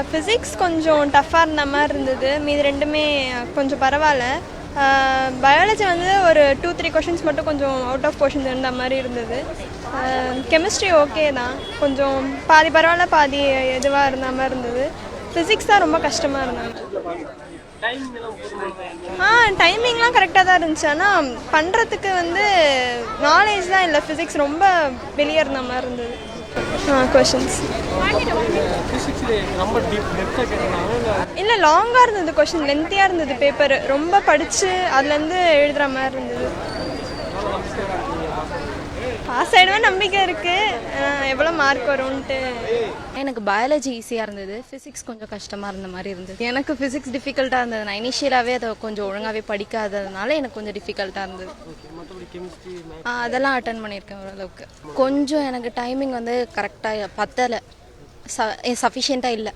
Physics கொஞ்சம் டஃப்பாக இருந்த மாதிரி இருந்தது, மீது ரெண்டுமே கொஞ்சம் பரவாயில்ல. பயாலஜி வந்து ஒரு 2-3 கொஷின்ஸ் மட்டும் கொஞ்சம் அவுட் ஆஃப் கொஷின்ஸ் இருந்த மாதிரி இருந்தது. கெமிஸ்ட்ரி ஓகே தான், கொஞ்சம் பாதி பரவாயில்ல பாதி எதுவாக இருந்த மாதிரி இருந்தது. ஃபிசிக்ஸ் தான் ரொம்ப கஷ்டமாக இருந்தாங்க. டைமிங்லாம் கரெக்டாக தான் இருந்துச்சு, ஆனால் பண்ணுறதுக்கு வந்து நாலேஜ் தான் இல்லை. ஃபிசிக்ஸ் ரொம்ப வெளியே இருந்த மாதிரி இருந்தது. கொஷின்ஸ் இல்லை லாங்காக இருந்தது, கொஷின் லென்த்தியாக இருந்தது, பேப்பர் ரொம்ப படித்து அதுலேருந்து எழுதுகிற மாதிரி இருந்தது. பாஸ் ஆகிடுவேன் நம்பிக்கை இருக்குது, எவ்வளோ மார்க் வரும்ன்ட்டு. எனக்கு பயாலஜி ஈஸியாக இருந்தது, ஃபிசிக்ஸ் கொஞ்சம் கஷ்டமாக இருந்த மாதிரி இருந்தது. எனக்கு ஃபிசிக்ஸ் டிஃபிகல்ட்டாக இருந்தது, நான் இனிஷியலாகவே அதை கொஞ்சம் ஒழுங்காகவே படிக்காததுனால எனக்கு கொஞ்சம் டிஃபிகல்ட்டாக இருந்தது. அதெல்லாம் அட்டன் பண்ணியிருக்கேன் ஓரளவுக்கு. கொஞ்சம் எனக்கு டைமிங் வந்து கரெக்டாக பத்தலை, சஃபிஷியண்ட்டாக இல்லை.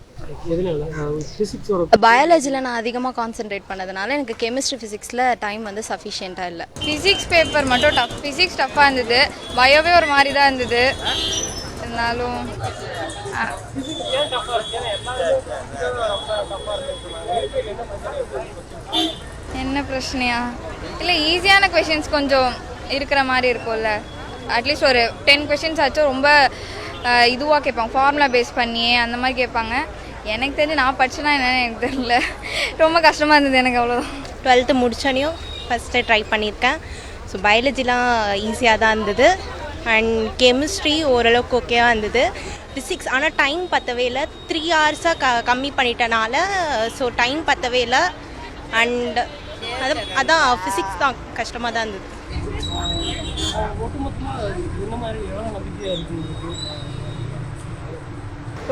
பயாலஜியில் நான் அதிகமாக கான்சென்ட்ரேட் பண்ணதுனால எனக்கு கெமிஸ்ட்ரி ஃபிசிக்ஸில் டைம் வந்து சஃபிஷியண்ட்டாக இல்லை. ஃபிசிக்ஸ் பேப்பர் மட்டும் டஃப், ஃபிசிக்ஸ் டஃப்பாக இருந்தது, பயோவே ஒரு மாதிரி தான் இருந்தது. இருந்தாலும் என்ன பிரச்சனையா இல்லை, ஈஸியான கொஷின்ஸ் கொஞ்சம் இருக்கிற மாதிரி இருக்கும்ல. அட்லீஸ்ட் ஒரு 10 கொஷின்ஸ் ஆச்சும் ரொம்ப இதுவாக கேட்பாங்க, ஃபார்முலா பேஸ் பண்ணியே அந்த மாதிரி கேட்பாங்க. எனக்கு தெரிஞ்சு நான் படிச்சேன்னா என்னன்னு எனக்கு தெரியல, ரொம்ப கஷ்டமாக இருந்தது எனக்கு. அவ்வளோதான். 12th முடிச்சோனையும் ஃபஸ்ட்டு ட்ரை பண்ணியிருக்கேன். ஸோ பயாலஜிலாம் ஈஸியாக தான் இருந்தது, அண்ட் கெமிஸ்ட்ரி ஓரளவுக்கு ஓகேவாக இருந்தது. ஃபிசிக்ஸ் ஆனால் டைம் பற்றவே இல்லை, 3 ஹவர்ஸாக கம்மி பண்ணிட்டனால ஸோ டைம் பற்றவே இல்லை. அண்ட் அதான் ஃபிசிக்ஸ் தான் கஷ்டமாக தான் இருந்தது.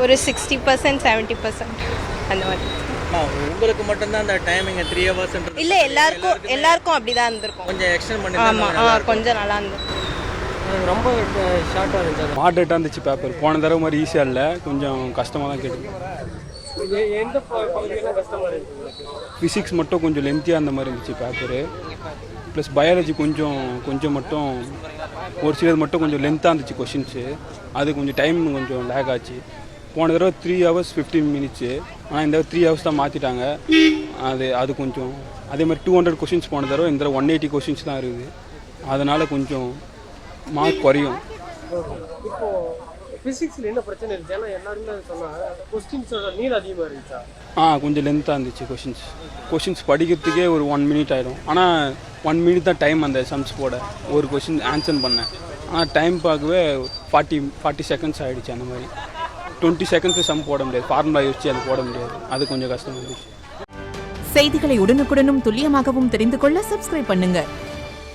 ஒரு 60% 70% அந்த மாதிரி. உங்களுக்கு மட்டும்தான் அந்த டைமிங் 3 ஹவர்ஸ் இல்லை, எல்லாருக்கும் அப்படி தான் இருந்திருக்கும். கொஞ்சம் எக்ஸ்டெண்ட் பண்ணி. ஆமாம், கொஞ்சம் நல்லா இருந்தது. ரொம்ப ஷார்ட்டாக இருந்துச்சு, மாடரேட்டாக இருந்துச்சு பேப்பர். போன தடவை மாதிரி ஈஸியாக இல்லை, கொஞ்சம் கஷ்டமாக தான் கேட்டு. எந்த பகுதியெல்லாம் கஷ்டமாக இருந்துச்சு? ஃபிசிக்ஸ் மட்டும் கொஞ்சம் லென்த்தியாக இருந்த மாதிரி இருந்துச்சு பேப்பரு. ப்ளஸ் பயாலஜி கொஞ்சம் மட்டும் ஒரு சிலது மட்டும் கொஞ்சம் லென்த்தாக இருந்துச்சு கொஷின்ஸு. அது கொஞ்சம் டைம் கொஞ்சம் லேக் ஆச்சு. போன தடவை 3 hours 15 minutes, ஆனால் இந்த 3 hours தான் மாற்றிட்டாங்க. அது கொஞ்சம் அதே மாதிரி 200 கொஷின்ஸ் போன தடவை, இந்த தடவை 180 கொஷின்ஸ் தான் இருக்குது. அதனால் கொஞ்சம் மார்க் குறையும். இப்போ ஃபிசிக்ஸில் என்ன பிரச்சனை இருந்துச்சு? ஏன்னா எல்லாருமே சொன்னாங்க கொஸ்டின்ஸோட நீளம் அதிகமாக இருந்துச்சா? கொஞ்சம் லென்த்தாக இருந்துச்சு கொஷின்ஸ் படிக்கிறதுக்கே ஒரு 1 minute ஆகிடும். ஆனால் 1 minute தான் டைம் அந்த சம்ஸ் போட, ஒரு கொஷின் ஆன்சர் பண்ணேன். ஆனால் டைம் பார்க்கவே 40 seconds ஆகிடுச்சு. அந்த மாதிரி 20 seconds சம் போட முடியாது, ஃபார்முலா யோசிச்சு அது போட முடியாது. அது கொஞ்சம் கஷ்டமாக இருந்துச்சு. செய்திகளை உடனுக்குடனும் துல்லியமாகவும் தெரிந்து கொள்ள சப்ஸ்கிரைப் பண்ணுங்க.